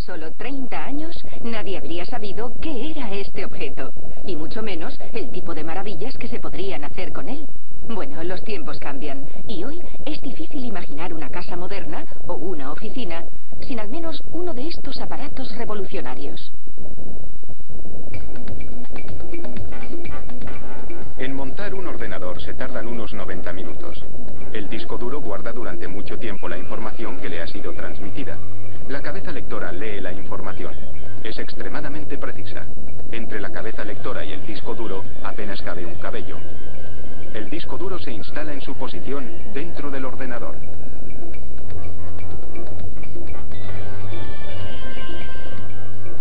solo 30 años, nadie habría sabido qué era este objeto, y mucho menos el tipo de maravillas que se podrían hacer con él. Bueno, los tiempos cambian, y hoy es difícil imaginar una casa moderna o una oficina sin al menos uno de estos aparatos revolucionarios. En montar un ordenador se tardan unos 90 minutos. El disco duro guarda durante mucho tiempo la información que le ha sido transmitida. La cabeza lectora lee la información. Es extremadamente precisa. Entre la cabeza lectora y el disco duro apenas cabe un cabello. El disco duro se instala en su posición dentro del ordenador.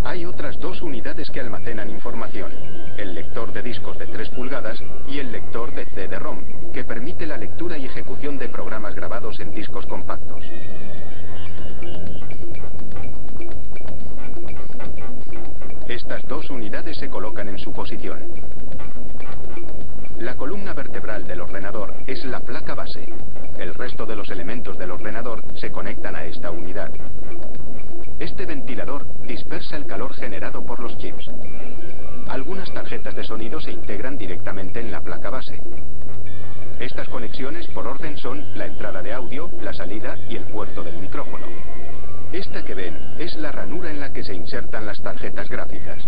Hay otras dos unidades que almacenan información. El lector de discos de 3 pulgadas y el lector de CD-ROM, que permite la lectura y ejecución de programas grabados en discos compactos. Estas dos unidades se colocan en su posición. La columna vertebral del ordenador es la placa base. El resto de los elementos del ordenador se conectan a esta unidad. Este ventilador dispersa el calor generado por los chips. Algunas tarjetas de sonido se integran directamente en la placa base. Estas conexiones por orden son la entrada de audio, la salida y el puerto del micrófono. Esta que ven es la ranura en la que se insertan las tarjetas gráficas.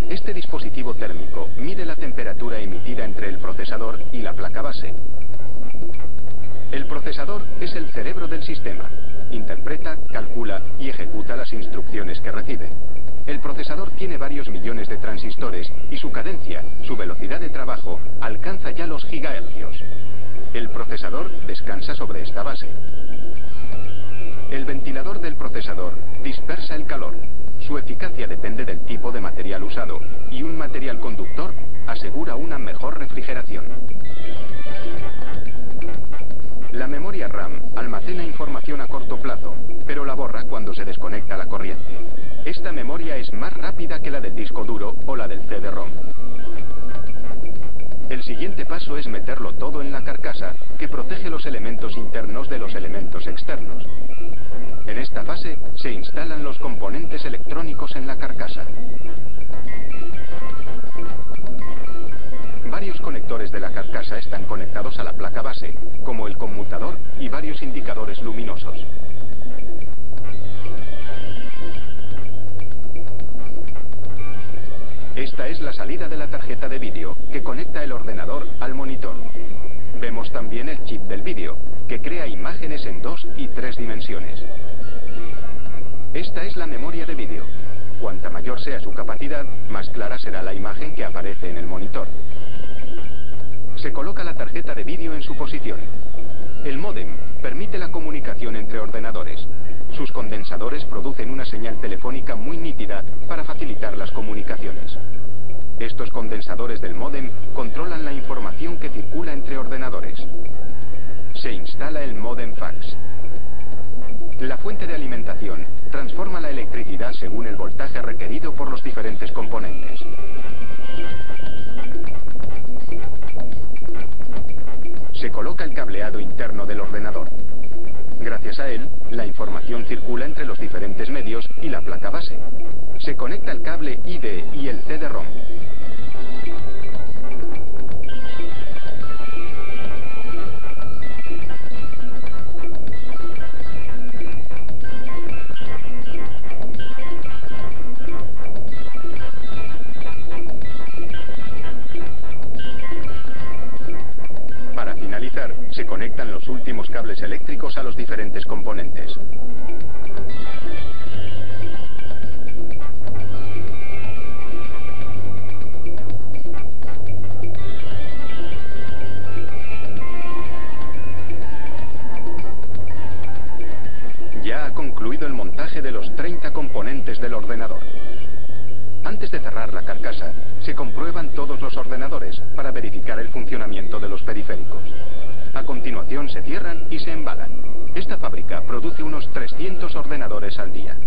Este dispositivo térmico mide la temperatura emitida entre el procesador y la placa base. El procesador es el cerebro del sistema. Interpreta, calcula y ejecuta las instrucciones que recibe. El procesador tiene varios millones de transistores y su cadencia, su velocidad de trabajo, alcanza ya los gigahercios. El procesador descansa sobre esta base. El ventilador del procesador dispersa el calor. Su eficacia depende del tipo de material usado, y un material conductor asegura una mejor refrigeración. La memoria RAM almacena información a corto plazo, pero la borra cuando se desconecta la corriente. Esta memoria es más rápida que la del disco duro o la del CD-ROM. El siguiente paso es meterlo todo en la carcasa, que protege los elementos internos de los elementos externos. En esta fase se instalan los componentes electrónicos en la carcasa. Varios conectores de la carcasa están conectados a la placa base, como el conmutador y varios indicadores luminosos. Esta es la salida de la tarjeta de vídeo, que conecta el ordenador al monitor. Vemos también el chip del vídeo, que crea imágenes en 2 y 3 dimensiones. Esta es la memoria de vídeo. Cuanta mayor sea su capacidad, más clara será la imagen que aparece en el monitor. Se coloca la tarjeta de vídeo en su posición. El módem permite la comunicación entre ordenadores. Sus condensadores producen una señal telefónica muy nítida para facilitar las comunicaciones. Estos condensadores del módem controlan la información que circula entre ordenadores. Se instala el módem fax. La fuente de alimentación transforma la electricidad según el voltaje requerido por los diferentes componentes. Se coloca el cableado interno del ordenador. Gracias a él, la información circula entre los diferentes medios y la placa base. Se conecta el cable ID y el CD-ROM. Para finalizar, se conectan los últimos cables eléctricos a los diferentes componentes. Ya ha concluido el montaje de los 30 componentes del ordenador. Antes de cerrar la carcasa, se comprueban todos los ordenadores para verificar el funcionamiento de los periféricos. A continuación se cierran y se embalan. Esta fábrica produce unos 300 ordenadores al día.